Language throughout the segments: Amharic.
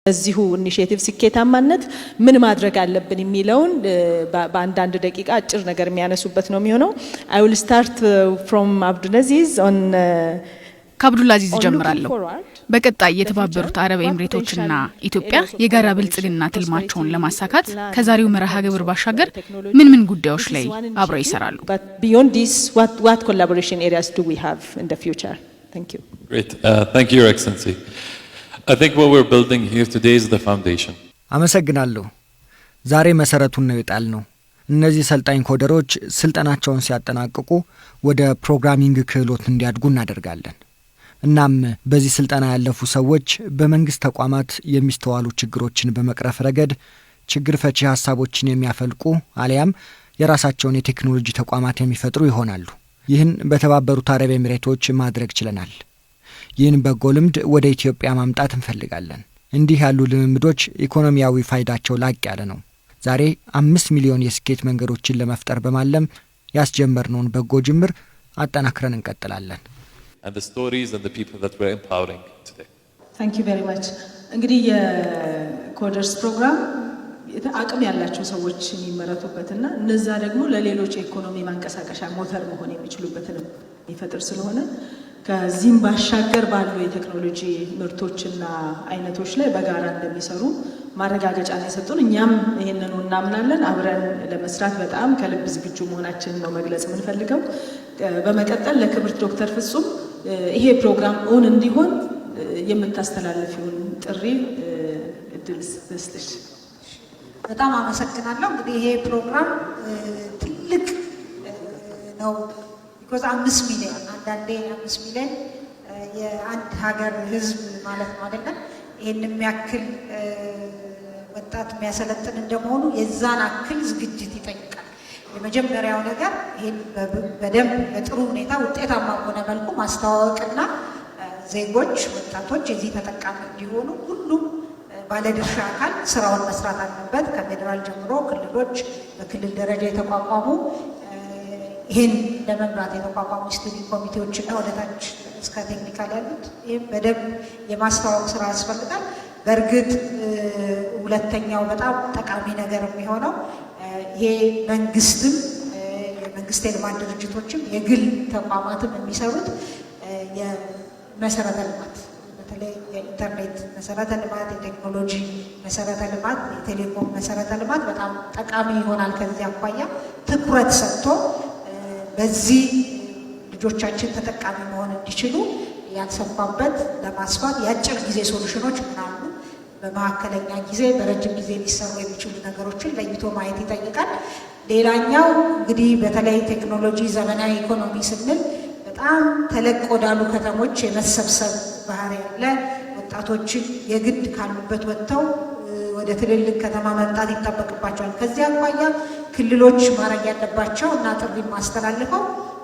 እዚሁ ኢኒሺዬቲቭ ስኬታማነት ምን ማድረግ አለብን የሚለውን በአንዳንድ ደቂቃ አጭር ነገር የሚያነሱበት ነው የሚሆነው። I will start from Abdulaziz on ከአብዱልአዚዝ ጀምራለሁ። በቀጣይ የተባበሩት አረብ ኤምሬቶችና ኢትዮጵያ የጋራ ብልጽግና ትልማቸውን ለማሳካት ከዛሬው መርሃ ግብር ባሻገር ምን ጉዳዮች ላይ አብረው ይሰራሉ? But beyond this, what collaboration areas do we have in the future? Thank you. Great. Thank you, Your Excellency. I think what we're building here today is the foundation. አመሰግናለሁ። ዛሬ መሰረቱን ነው የጣልነው። እነዚህ ሰልጣኝ ኮደሮች ስልጠናቸውን ሲያጠናቅቁ ወደ ፕሮግራሚንግ ክህሎት እንዲያድጉ እናደርጋለን። እናም በዚህ ስልጠና ያለፉ ሰዎች በመንግስት ተቋማት የሚስተዋሉ ችግሮችን በመቅረፍ ረገድ ችግር ፈቺ ሐሳቦችን የሚያፈልቁ አሊያም የራሳቸውን የቴክኖሎጂ ተቋማት የሚፈጥሩ ይሆናሉ። ይህን በተባበሩት አረብ ኤሚሬቶች ማድረግ ችለናል። ይህን በጎ ልምድ ወደ ኢትዮጵያ ማምጣት እንፈልጋለን። እንዲህ ያሉ ልምምዶች ኢኮኖሚያዊ ፋይዳቸው ላቅ ያለ ነው። ዛሬ 5 ሚሊዮን የስኬት መንገዶችን ለመፍጠር በማለም ያስጀመርነውን በጎ ጅምር አጠናክረን እንቀጥላለን። And the stories and the people that we're empowering today. Thank you very much. እንግዲህ የኮደርስ ፕሮግራም አቅም ያላቸው ሰዎች የሚመረቱበትና እነዛ ደግሞ ለሌሎች ኢኮኖሚ ማንቀሳቀሻ ሞተር መሆን የሚችሉበትን ይፈጥር ስለሆነ ከዚህም ባሻገር ባሉ የቴክኖሎጂ ምርቶችና አይነቶች ላይ በጋራ እንደሚሰሩ ማረጋገጫ ነው የሰጡን። እኛም ይሄንን እናምናለን። አብረን ለመስራት በጣም ከልብ ዝግጁ መሆናችንን ነው መግለጽ የምንፈልገው። በመቀጠል ለክብርት ዶክተር ፍጹም ይሄ ፕሮግራም ኦን እንዲሆን የምታስተላልፊውን ጥሪ እድል ስጥሽ። በጣም አመሰግናለሁ። እንግዲህ ይሄ ፕሮግራም ትልቅ ነው። because 5 ሚሊዮን አንዳንዴ 5 ሚሊዮን የአንድ ሀገር ህዝብ ማለት ነው አይደለም። ይሄን የሚያክል ወጣት የሚያሰለጥን እንደመሆኑ የዛን አክል ዝግጅት ይጠይቃል። የመጀመሪያው ነገር ይሄን በደንብ በጥሩ ሁኔታ ውጤታማ በሆነ መልኩ ማስተዋወቅና ዜጎች ወጣቶች የዚህ ተጠቃሚ እንዲሆኑ ሁሉም ባለድርሻ አካል ስራውን መስራት አለበት። ከፌደራል ጀምሮ ክልሎች፣ በክልል ደረጃ የተቋቋሙ ይሄን ለመምራት የተቋቋሙ ስቴሪንግ ኮሚቴዎችና ወደታች እስከ ቴክኒካል ያሉት ይሄን በደንብ የማስተዋወቅ ስራ ያስፈልጋል። በእርግጥ ሁለተኛው በጣም ጠቃሚ ነገር የሚሆነው ይሄ መንግስትም የመንግስት የልማት ድርጅቶችም የግል ተቋማትም የሚሰሩት የመሰረተ ልማት በተለይ የኢንተርኔት መሰረተ ልማት፣ የቴክኖሎጂ መሰረተ ልማት፣ የቴሌኮም መሰረተ ልማት በጣም ጠቃሚ ይሆናል። ከዚህ አኳያ ትኩረት ሰጥቶ በዚህ ልጆቻችን ተጠቃሚ መሆን እንዲችሉ ያልሰፋበት ለማስፋት የአጭር ጊዜ ሶሉሽኖች ምናሉ በመካከለኛ ጊዜ በረጅም ጊዜ ሊሰሩ የሚችሉ ነገሮችን ለይቶ ማየት ይጠይቃል። ሌላኛው እንግዲህ በተለይ ቴክኖሎጂ ዘመናዊ ኢኮኖሚ ስንል በጣም ተለቅ ወዳሉ ከተሞች የመሰብሰብ ባህሪ ያለ ወጣቶችን የግድ ካሉበት ወጥተው ወደ ትልልቅ ከተማ መምጣት ይጠበቅባቸዋል። ከዚህ አኳያ ክልሎች ማድረግ ያለባቸው እና ጥሪ ማስተላልፈው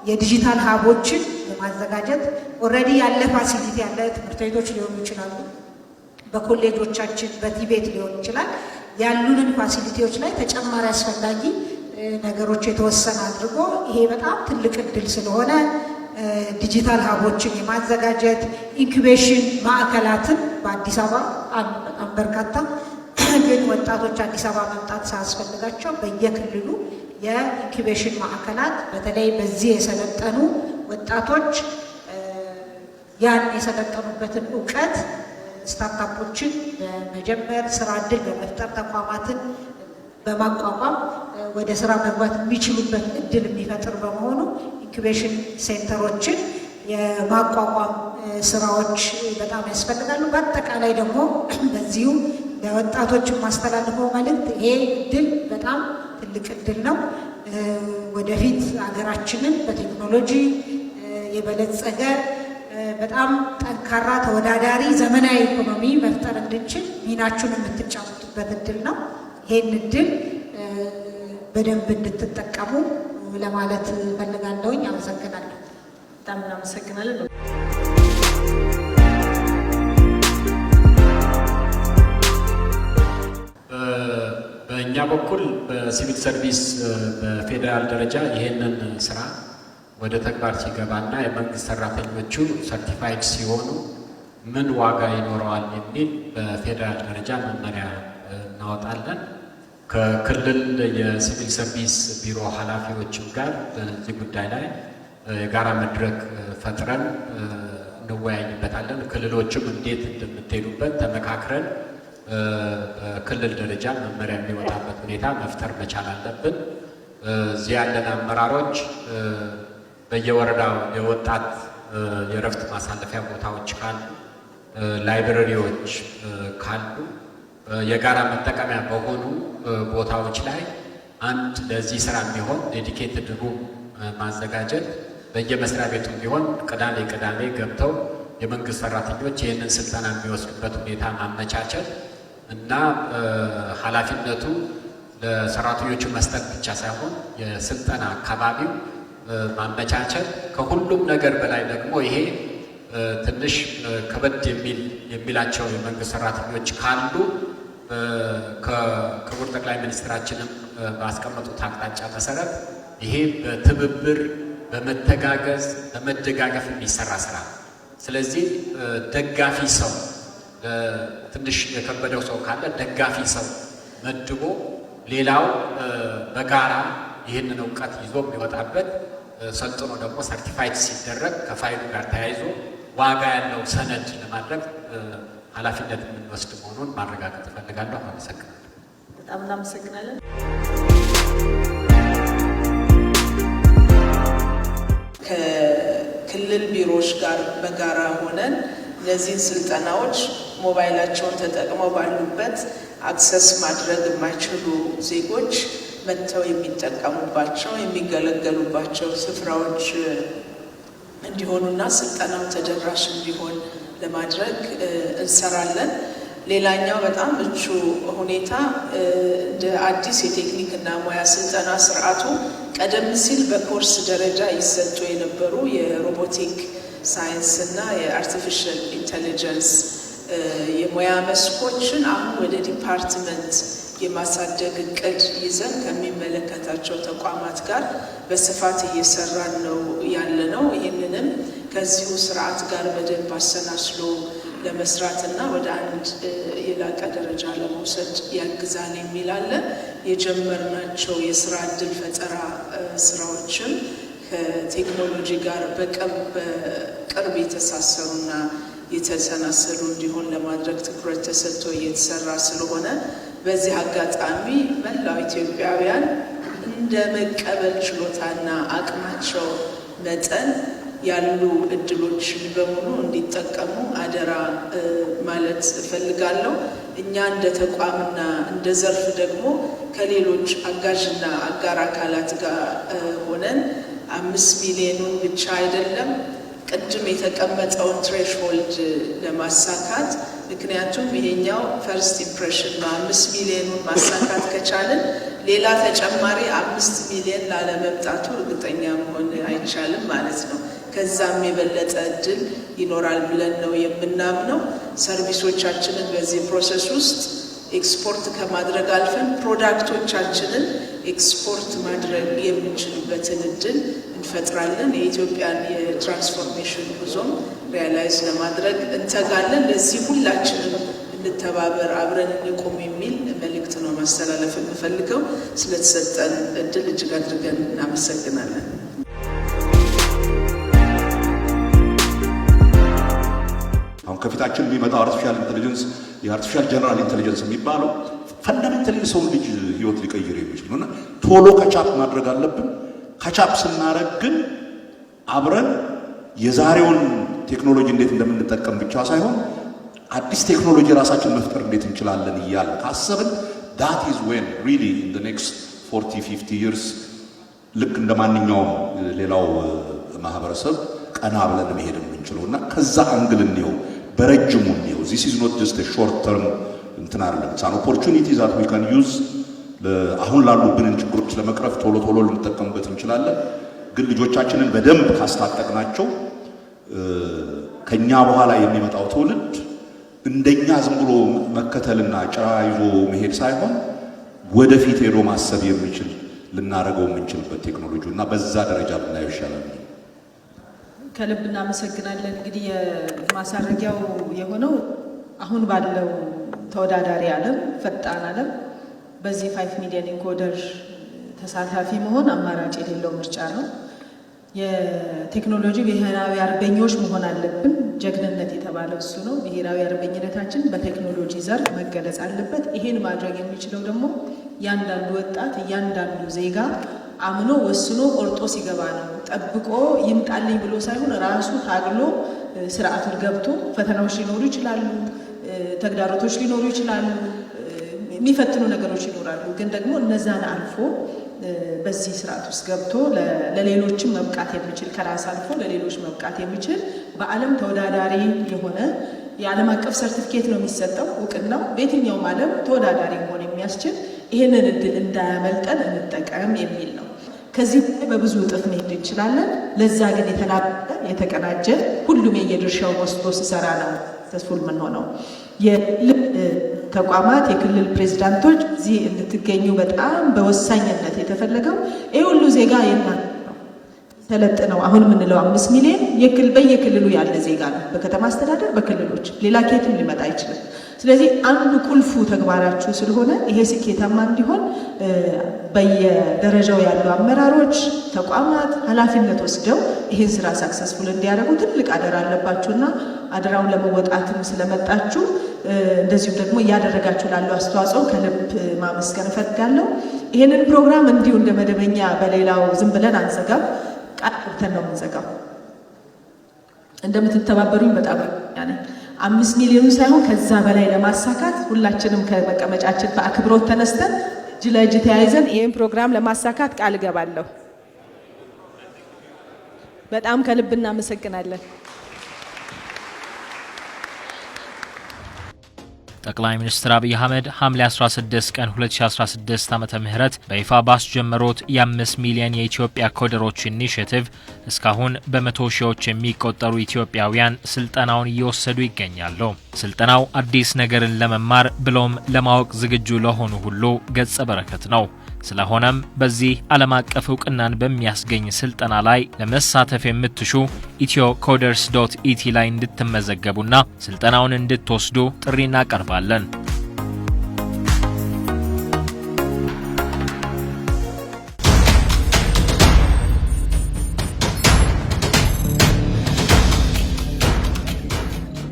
የዲጂታል ሀቦችን ለማዘጋጀት ኦልሬዲ ያለ ፋሲሊቲ ያለ ትምህርት ቤቶች ሊሆኑ ይችላሉ፣ በኮሌጆቻችን በቲቤት ሊሆን ይችላል። ያሉንን ፋሲሊቲዎች ላይ ተጨማሪ አስፈላጊ ነገሮች የተወሰነ አድርጎ ይሄ በጣም ትልቅ እድል ስለሆነ ዲጂታል ሀቦችን የማዘጋጀት ኢንኩቤሽን ማዕከላትን በአዲስ አበባ በጣም በርካታ ግን ወጣቶች አዲስ አበባ መምጣት ሳያስፈልጋቸው በየክልሉ የኢንኩቤሽን ማዕከላት በተለይ በዚህ የሰለጠኑ ወጣቶች ያን የሰለጠኑበትን እውቀት ስታርታፖችን በመጀመር ስራ ዕድል በመፍጠር ተቋማትን በማቋቋም ወደ ስራ መግባት የሚችሉበት እድል የሚፈጥር በመሆኑ ኢንኩቤሽን ሴንተሮችን የማቋቋም ስራዎች በጣም ያስፈልጋሉ። በአጠቃላይ ደግሞ በዚሁ ለወጣቶች ማስተላለፈው መልእክት ይሄ እድል በጣም ትልቅ እድል ነው። ወደፊት ሀገራችንን በቴክኖሎጂ የበለጸገ በጣም ጠንካራ ተወዳዳሪ ዘመናዊ ኢኮኖሚ መፍጠር እንድንችል ሚናችሁን የምትጫወቱበት እድል ነው። ይሄን እድል በደንብ እንድትጠቀሙ ለማለት ፈልጋለሁኝ። አመሰግናለሁ። በጣም እናመሰግናለን። በእኛ በኩል በሲቪል ሰርቪስ በፌደራል ደረጃ ይሄንን ስራ ወደ ተግባር ሲገባና የመንግስት ሰራተኞቹ ሰርቲፋይድ ሲሆኑ ምን ዋጋ ይኖረዋል የሚል በፌዴራል ደረጃ መመሪያ እናወጣለን። ከክልል የሲቪል ሰርቪስ ቢሮ ኃላፊዎችም ጋር በዚህ ጉዳይ ላይ የጋራ መድረክ ፈጥረን እንወያይበታለን። ክልሎችም እንዴት እንደምትሄዱበት ተመካክረን በክልል ደረጃ መመሪያ የሚወጣበት ሁኔታ መፍጠር መቻል አለብን። እዚህ ያለን አመራሮች በየወረዳው የወጣት የረፍት ማሳለፊያ ቦታዎች ካሉ፣ ላይብረሪዎች ካሉ የጋራ መጠቀሚያ በሆኑ ቦታዎች ላይ አንድ ለዚህ ስራ የሚሆን ዴዲኬትድ ሩም ማዘጋጀት፣ በየመስሪያ ቤቱ ቢሆን ቅዳሜ ገብተው የመንግስት ሰራተኞች ይህንን ስልጠና የሚወስዱበት ሁኔታ ማመቻቸት እና ኃላፊነቱ ለሰራተኞቹ መስጠት ብቻ ሳይሆን የስልጠና አካባቢው ማመቻቸት፣ ከሁሉም ነገር በላይ ደግሞ ይሄ ትንሽ ከበድ የሚላቸው የመንግስት ሰራተኞች ካሉ ከክቡር ጠቅላይ ሚኒስትራችንም ባስቀመጡት አቅጣጫ መሰረት ይሄ በትብብር በመተጋገዝ በመደጋገፍ የሚሰራ ስራ። ስለዚህ ደጋፊ ሰው ትንሽ የከበደው ሰው ካለ ደጋፊ ሰው መድቦ ሌላው በጋራ ይህንን እውቀት ይዞ የሚወጣበት ሰልጥኖ ደግሞ ሰርቲፋይድ ሲደረግ ከፋይሉ ጋር ተያይዞ ዋጋ ያለው ሰነድ ለማድረግ ኃላፊነት የምንወስድ መሆኑን ማረጋገጥ እፈልጋለሁ። አመሰግናለሁ። በጣም እናመሰግናለን። ከክልል ቢሮዎች ጋር በጋራ ሆነን እነዚህን ስልጠናዎች ሞባይላቸውን ተጠቅመው ባሉበት አክሰስ ማድረግ የማይችሉ ዜጎች መጥተው የሚጠቀሙባቸው የሚገለገሉባቸው ስፍራዎች እንዲሆኑና ስልጠናው ተደራሽ እንዲሆን ለማድረግ እንሰራለን። ሌላኛው በጣም ምቹ ሁኔታ እንደ አዲስ የቴክኒክና ሙያ ስልጠና ስርዓቱ ቀደም ሲል በኮርስ ደረጃ ይሰጡ የነበሩ የሮቦቲክ ሳይንስ እና የአርቲፊሻል ኢንተሊጀንስ የሙያ መስኮችን አሁን ወደ ዲፓርትመንት የማሳደግ እቅድ ይዘን ከሚመለከታቸው ተቋማት ጋር በስፋት እየሰራን ነው ያለነው። ይህንንም ከዚሁ ስርዓት ጋር በደንብ አሰናስሎ ለመስራትና ወደ አንድ የላቀ ደረጃ ለመውሰድ ያግዛል የሚል አለ። የጀመርናቸው የስራ እድል ፈጠራ ስራዎችም ከቴክኖሎጂ ጋር በቅርብ የተሳሰሩና የተሰናሰሉ እንዲሆን ለማድረግ ትኩረት ተሰጥቶ እየተሰራ ስለሆነ በዚህ አጋጣሚ መላው ኢትዮጵያውያን እንደ መቀበል ችሎታና አቅማቸው መጠን ያሉ እድሎችን በሙሉ እንዲጠቀሙ አደራ ማለት እፈልጋለሁ። እኛ እንደ ተቋምና እንደ ዘርፍ ደግሞ ከሌሎች አጋዥና አጋር አካላት ጋር ሆነን 5 ሚሊዮኑን ብቻ አይደለም ቅድም የተቀመጠውን ትሬሽሆልድ ለማሳካት ምክንያቱም ይሄኛው ፈርስት ኢምፕሬሽን ነው። 5 ሚሊዮኑን ማሳካት ከቻልን ሌላ ተጨማሪ 5 ሚሊዮን ላለመምጣቱ እርግጠኛ መሆን አይቻልም ማለት ነው። ከዛም የበለጠ እድል ይኖራል ብለን ነው የምናምነው። ሰርቪሶቻችንን በዚህ ፕሮሰስ ውስጥ ኤክስፖርት ከማድረግ አልፈን ፕሮዳክቶቻችንን ኤክስፖርት ማድረግ የምንችልበትን እድል እንፈጥራለን። የኢትዮጵያን የትራንስፎርሜሽን ጉዞም ሪያላይዝ ለማድረግ እንተጋለን። ለዚህ ሁላችንም እንተባበር፣ አብረን እንቁም የሚል መልእክት ነው ማስተላለፍ የምፈልገው። ስለተሰጠን እድል እጅግ አድርገን እናመሰግናለን። አሁን ከፊታችን የሚመጣው አርቲፊሻል ኢንተለጀንስ የአርቲፊሻል ጀነራል ኢንተለጀንስ የሚባለው ፈንዳሜንታሊ ሰው ልጅ ህይወት ሊቀይር የሚችል ነውና ቶሎ ከቻፕ ማድረግ አለብን። ከቻፕ ስናረግ ግን አብረን የዛሬውን ቴክኖሎጂ እንዴት እንደምንጠቀም ብቻ ሳይሆን አዲስ ቴክኖሎጂ ራሳችን መፍጠር እንዴት እንችላለን እያለ ካሰብን that is when really in the next 40-50 years ልክ እንደማንኛውም ሌላው ማህበረሰብ ቀና ብለን መሄድ የምንችለውና ከዛ አንግል እንየው፣ በረጅሙ እንየው። this is not just a short term እንትን አይደለም። it's an opportunity that we can use አሁን ላሉብንን ችግሮች ለመቅረፍ ቶሎ ልንጠቀምበት እንችላለን። ግን ልጆቻችንን በደንብ ካስታጠቅናቸው ከኛ በኋላ የሚመጣው ትውልድ እንደኛ ዝም ብሎ መከተልና ጭራ ይዞ መሄድ ሳይሆን ወደፊት ሄዶ ማሰብ የሚችል ልናረገው የምንችልበት ቴክኖሎጂ እና በዛ ደረጃ ብናየው ይሻላል። ከልብ እናመሰግናለን። እንግዲህ የማሳረጊያው የሆነው አሁን ባለው ተወዳዳሪ ዓለም ፈጣን ዓለም በዚህ 5 ሚሊዮን ኢንኮደር ተሳታፊ መሆን አማራጭ የሌለው ምርጫ ነው። የቴክኖሎጂ ብሔራዊ አርበኞች መሆን አለብን። ጀግንነት የተባለው እሱ ነው። ብሔራዊ አርበኝነታችን በቴክኖሎጂ ዘርፍ መገለጽ አለበት። ይሄን ማድረግ የሚችለው ደግሞ እያንዳንዱ ወጣት እያንዳንዱ ዜጋ አምኖ ወስኖ ቆርጦ ሲገባ ነው። ጠብቆ ይምጣልኝ ብሎ ሳይሆን ራሱ ታግሎ ስርዓቱን ገብቶ ፈተናዎች ሊኖሩ ይችላሉ፣ ተግዳሮቶች ሊኖሩ ይችላሉ፣ የሚፈትኑ ነገሮች ይኖራሉ። ግን ደግሞ እነዛን አልፎ በዚህ ስርዓት ውስጥ ገብቶ ለሌሎችም መብቃት የሚችል ከራስ አልፎ ለሌሎች መብቃት የሚችል በዓለም ተወዳዳሪ የሆነ የዓለም አቀፍ ሰርቲፊኬት ነው የሚሰጠው። እውቅናው በየትኛውም ዓለም ተወዳዳሪ መሆን የሚያስችል ይህንን እድል እንዳያመልጠን እንጠቀም የሚል ነው። ከዚህ በብዙ እጥፍ መሄድ እንችላለን። ለዛ ግን የተናበበ የተቀናጀ ሁሉም የየድርሻው ወስዶ ሲሰራ ነው ተስፉል ምን ሆነው የክልል ተቋማት የክልል ፕሬዝዳንቶች እዚህ እንድትገኙ በጣም በወሳኝነት የተፈለገው ይህ ሁሉ ዜጋ የናት ነው ተለጥነው አሁን የምንለው 5 ሚሊዮን በየክልሉ ያለ ዜጋ ነው። በከተማ አስተዳደር በክልሎች ሌላ ኬትም ሊመጣ አይችልም። ስለዚህ አንዱ ቁልፉ ተግባራችሁ ስለሆነ ይሄ ስኬታማ እንዲሆን በየደረጃው ያሉ አመራሮች ተቋማት ኃላፊነት ወስደው ይሄን ስራ ሰክሰስፉል እንዲያደርጉ ትልቅ አደራ አለባችሁና አደራውን ለመወጣትም ስለመጣችሁ እንደዚሁም ደግሞ እያደረጋችሁ ላለው አስተዋጽኦ ከልብ ማመስገን እፈልጋለሁ። ይሄንን ፕሮግራም እንዲሁ እንደ መደበኛ በሌላው ዝም ብለን አንዘጋም፣ ቃል ገብተን ነው የምንዘጋው። እንደምትተባበሩኝ በጣም ነኝ። 5 ሚሊዮን ሳይሆን ከዛ በላይ ለማሳካት ሁላችንም ከመቀመጫችን በአክብሮት ተነስተን እጅ ለእጅ ተያይዘን ይህን ፕሮግራም ለማሳካት ቃል እገባለሁ። በጣም ከልብ እናመሰግናለን። ጠቅላይ ሚኒስትር አብይ አህመድ ሐምሌ 16 ቀን 2016 ዓመተ ምህረት በይፋ ባስጀመሩት የ5 ሚሊዮን የኢትዮጵያ ኮደሮች ኢኒሼቲቭ እስካሁን በመቶ ሺዎች የሚቆጠሩ ኢትዮጵያውያን ስልጠናውን እየወሰዱ ይገኛሉ። ስልጠናው አዲስ ነገርን ለመማር ብሎም ለማወቅ ዝግጁ ለሆኑ ሁሉ ገጸ በረከት ነው። ስለሆነም በዚህ ዓለም አቀፍ እውቅናን በሚያስገኝ ስልጠና ላይ ለመሳተፍ የምትሹ ethiokoders.et ላይ እንድትመዘገቡና ስልጠናውን እንድትወስዱ ጥሪ እናቀርባለን።